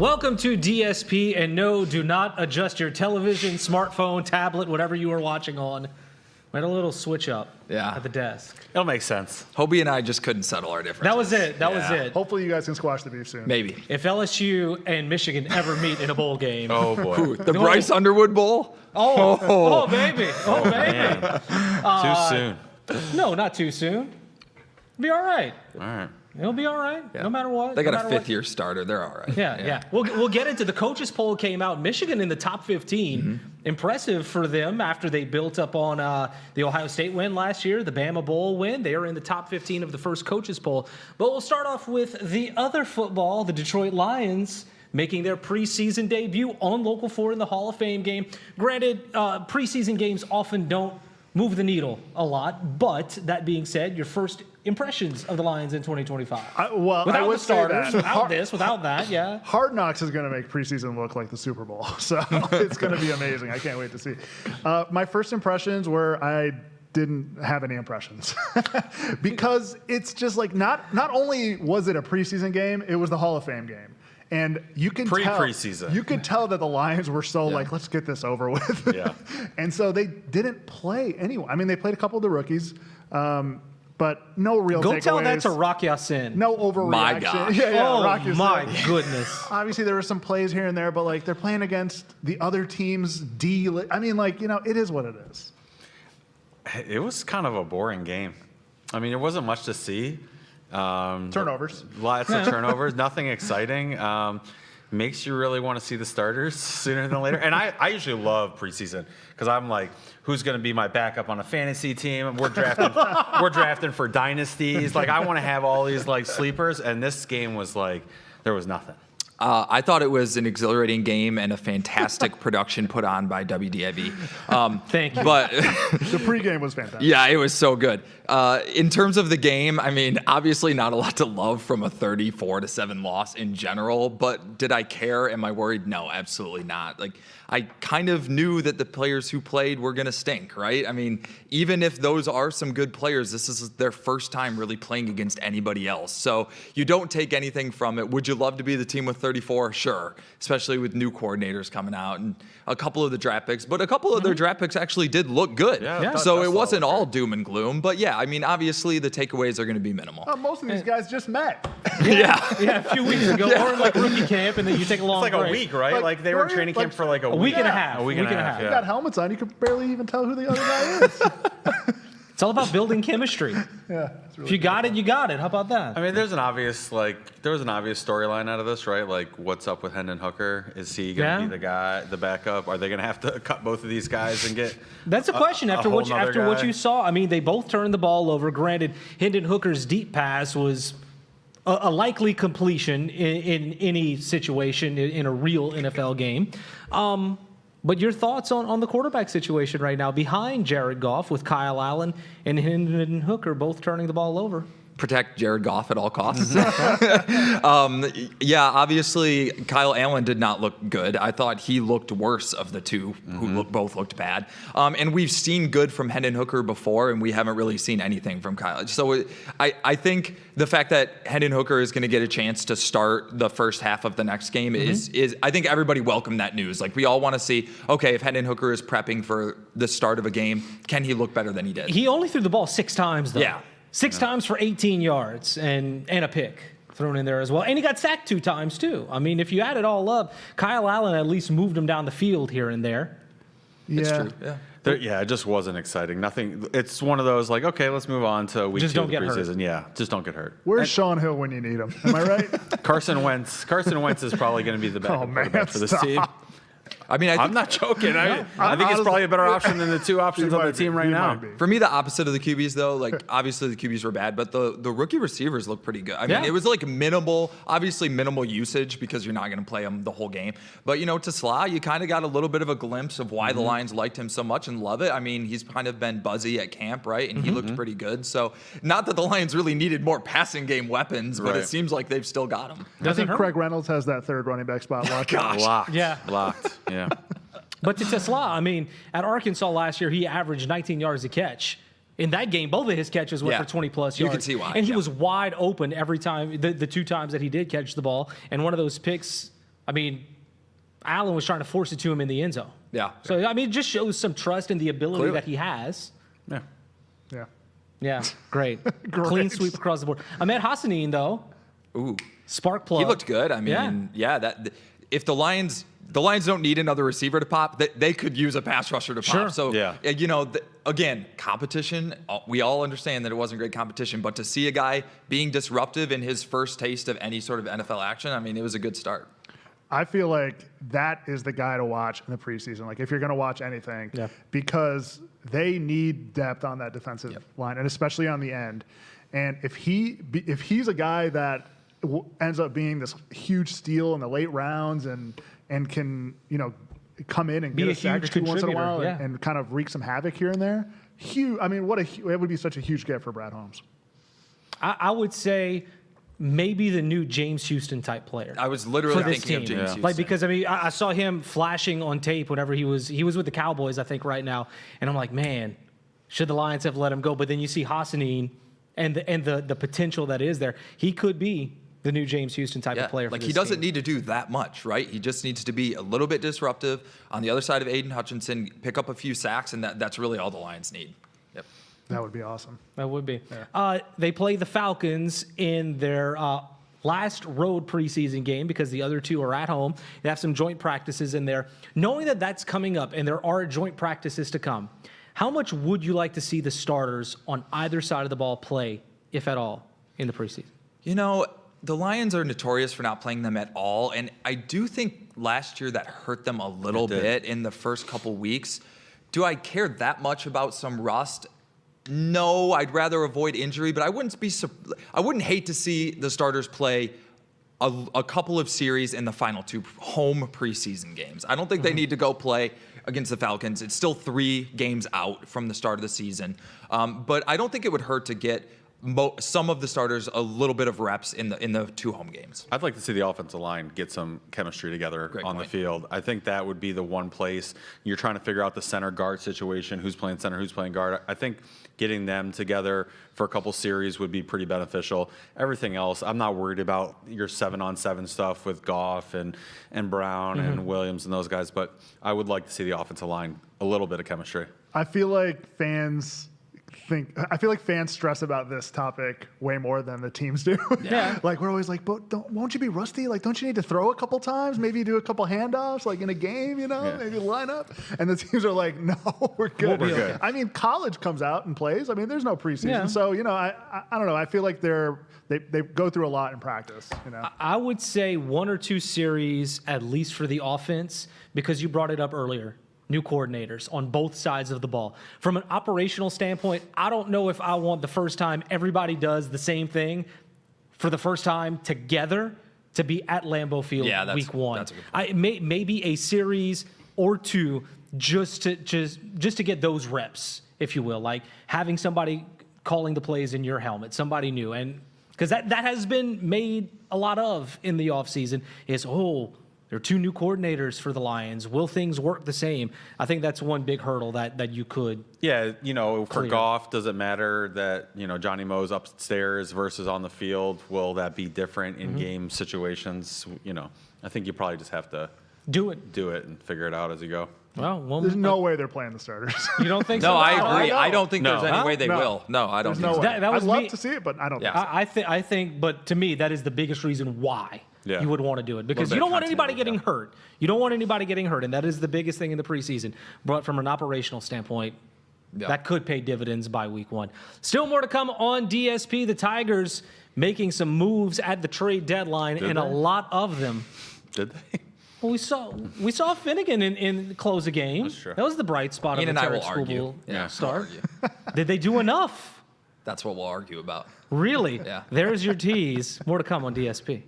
Welcome to DSP, and no, do not adjust your television, smartphone, tablet, whatever you are watching on. We had a little switch up at the desk. It'll make sense. Hobie and I just couldn't settle our differences. That was it. That was it. Hopefully you guys can squash the beef soon. Maybe. If LSU and Michigan ever meet in a bowl game. Oh, boy. Who, the Bryce Underwood Bowl? Oh, baby. Oh, baby. Too soon. No, not too soon. Be all right. All right. It'll be all right, no matter what. They got no a matter what. fifth-year starter. They're all right. Yeah. We'll get into the coaches poll came out. Michigan in the top 15. Impressive for them after they built up on the Ohio State win last year, the Bama Bowl win. They are in the top 15 of the first coaches poll. But we'll start off with the other football, the Detroit Lions, making their preseason debut on Local 4 in the Hall of Fame game. Granted, preseason games often don't move the needle a lot, but that being said, your first impressions of the Lions in 2025. Well, without I would the starters, say that. without that, yeah. Hard Knocks is going to make preseason look like the Super Bowl, so it's going to be amazing. I can't wait to see. My first impressions were I didn't have any impressions because it's just like not only was it a preseason game, it was the Hall of Fame game. And you can Preseason. You could tell that the Lions were so like, let's get this over with. Yeah. And so they didn't play anyone. I mean, they played a couple of the rookies, but no real takeaways. Go tell that to Rock Ya-Sin. No overreaction. My gosh. Yeah, Rock Ya-Sin. My goodness. Obviously, there were some plays here and there, but like they're playing against the other team's D. I mean, like, you know, it is what it is. It was kind of a boring game. I mean, there wasn't much to see. Turnovers. Lots of turnovers. Nothing exciting. Makes you really want to see the starters sooner than later. And I usually love preseason because I'm like, who's going to be my backup on a fantasy team? We're drafting for dynasties. Like, I want to have all these like sleepers. And this game was like, there was nothing. I thought it was an exhilarating game and a fantastic production put on by WDIV. Thank you. But The pregame was fantastic. yeah, it was so good. In terms of the game, I mean, obviously not a lot to love from a 34-7 loss in general, but did I care? Am I worried? No, absolutely not. Like, I kind of knew that the players who played were going to stink, right? I mean, even if those are some good players, this is their first time really playing against anybody else. So you don't take anything from it. Would you love to be the team with 34? Sure, especially with new coordinators coming out and a couple of the draft picks. But a couple of their draft picks actually did look good. Yeah. So it wasn't all doom and gloom. But yeah, I mean, obviously the takeaways are going to be minimal. Most of these guys just met. Yeah. Yeah, a few weeks ago, or in like rookie camp, and then you take a long It's like break. a week, right? Like they were in training camp for like a week and a half. A week and a half. You Yeah. got helmets on. You could barely even tell who the other guy is. It's all about building chemistry. Yeah. It's really If you got it, you got it. How about that? I mean, there was an obvious storyline out of this, right? Like, what's up with Hendon Hooker? Is he going to be the guy, the backup? Are they going to have to cut both of these guys and get? That's a question after whole what nother what guy? you saw. I mean, they both turned the ball over. Granted, Hendon Hooker's deep pass was a likely completion in any situation in a real NFL game. But your thoughts on the quarterback situation right now behind Jared Goff with Kyle Allen and Hendon Hooker both turning the ball over? Protect Jared Goff at all costs. Yeah, obviously Kyle Allen did not look good. I thought he looked worse of the two who both looked bad. And we've seen good from Hendon Hooker before, and we haven't really seen anything from Kyle. So I think the fact that Hendon Hooker is going to get a chance to start the first half of the next game is I think everybody welcomed that news. Like, we all want to see, okay, if Hendon Hooker is prepping for the start of a game, can he look better than he did? He only threw the ball 6 times, though. Yeah. 6 times for 18 yards and a pick thrown in there as well. And he got sacked 2 times, too. I mean, if you add it all up, Kyle Allen at least moved him down the field here and there. It's Yeah. true. Yeah. It just wasn't exciting. Nothing. It's one of those like, okay, let's move on to week Just 2 don't of the get hurt. preseason. Yeah, just don't get hurt. Where's Sean Hill when you need him? Am I right? Carson Wentz is probably going to be the backup man, quarterback for this stop. team. I mean, I'm not joking. I think it's probably a better option than the 2 options on the team right now. for me, the opposite of the QBs, though, like, obviously the QBs were bad, but the rookie receivers look pretty good. I mean, it was like minimal usage because you're not going to play him the whole game. But, you know, to Sla, you kind of got a little bit of a glimpse of why the Lions liked him so much and love it. I mean, he's kind of been buzzy at camp, right? And he looked pretty good. So, not that the Lions really needed more passing game weapons, but it Right. seems like they've still got them. I think Craig Reynolds has that third running back spot locked. Locked. Yeah. Locked. Yeah. But to Tesla, I mean, at Arkansas last year, he averaged 19 yards a catch. In that game, both of his catches were for 20-plus yards. You can see why. And he was wide open every time, the 2 times that he did catch the ball. And one of those picks, I mean, Allen was trying to force it to him in the end zone. Yeah. So, I mean, it just shows some trust in the ability Clearly. that he has. Yeah. Yeah. Yeah, great. Great. Clean sweep across the board. Ahmed Hassanin, though, Ooh. spark plug. He looked good. I mean, that if the Lions don't need another receiver to pop, they could use a pass rusher to pop. Sure. So, Yeah. Again, competition, we all understand that it wasn't great competition, but to see a guy being disruptive in his first taste of any sort of NFL action, I mean, it was a good start. I feel like that is the guy to watch in the preseason. Like if you're going to watch anything, Yeah. because they need depth on that defensive line, and especially on the end. And if he's a guy that ends up being this huge steal in the late rounds and can come in and Be get a a sack or huge two once in a contributor, while yeah. and kind of wreak some havoc here and there. Huge. I mean, it would be such a huge get for Brad Holmes. I would say maybe the new James Houston type player. I was literally For this thinking of team. James Yeah. Houston. Like, because I mean, I saw him flashing on tape whenever he was with the Cowboys, I think, right now, and I'm like, man, should the Lions have let him go? But then you see Hassanin and the potential that is there. He could be the new James Houston type of player. For like this he doesn't team. need to do that much, right? He just needs to be a little bit disruptive on the other side of Aiden Hutchinson, pick up a few sacks, and that's really all the Lions need. Yep. That would be awesome. That would be. They play the Falcons in their last road preseason game because the other two are at home. They have some joint practices in there. Knowing that that's coming up and there are joint practices to come, how much would you like to see the starters on either side of the ball play, if at all, in the preseason? The Lions are notorious for not playing them at all, and I do think last year that hurt them a little bit in the first couple weeks. Do I care that much about some rust? No, I'd rather avoid injury, but I wouldn't hate to see the starters play a couple of series in the final two home preseason games. I don't think they need to go play against the Falcons. It's still 3 games out from the start of the season, but I don't think it would hurt to get some of the starters a little bit of reps in the 2 home games. I'd like to see the offensive line get some chemistry together Great on the point. field. I think that would be the one place you're trying to figure out the center guard situation, who's playing center, who's playing guard. I think getting them together for a couple series would be pretty beneficial. Everything else, I'm not worried about your 7-on-7 stuff with Goff and Brown and Williams and those guys, but I would like to see the offensive line a little bit of chemistry. I feel like fans stress about this topic way more than the teams do. Yeah. Like we're always like, but won't you be rusty? Like, don't you need to throw a couple times? Maybe do a couple handoffs, like in a game, Yeah. maybe line up. And the teams are like, no, we're good. We're good. I mean, college comes out and plays. I mean, there's no preseason. Yeah. So, I don't know. I feel like they go through a lot in practice, I would say 1 or 2 series at least for the offense because you brought it up earlier. New coordinators on both sides of the ball. From an operational standpoint, I don't know if I want the first time everybody does the same thing for the first time together to be at Lambeau Field week 1. That's a good point. Maybe a series or 2 just to get those reps, if you will, like having somebody calling the plays in your helmet, somebody new, and because that has been made a lot of in the offseason is there are 2 new coordinators for the Lions. Will things work the same? I think that's one big hurdle that you could. Yeah, for Clear. Goff, does it matter that, Johnny Moe's upstairs versus on the field? Will that be different in game situations? I think you probably just have to Do it. and figure it out as you go. Well, There's no way they're playing the starters. you don't think so? No, I agree. no. I don't think No. there's any Huh? way they No. will. No, I don't There's think no so. way. That was I'd love me. to see it, but I don't Yeah. think so. I think, but to me, that is the biggest reason why Yeah. you would want to do it because bit you don't of want anybody continuity, getting hurt. You don't want anybody getting hurt, and that is the biggest thing in the preseason. But from an operational standpoint, Yeah. that could pay dividends by week 1. Still more to come on DSP. The Tigers making some moves at the trade deadline, Did and they? a lot of them. Did they? Well, we saw Finnegan in close a game. That's true. That was the bright spot Ian of and the I will Tarek argue. Skubal Yeah, start. we'll argue. Did they do enough? That's what we'll argue about. Really? Yeah. There's your tease. More to come on DSP.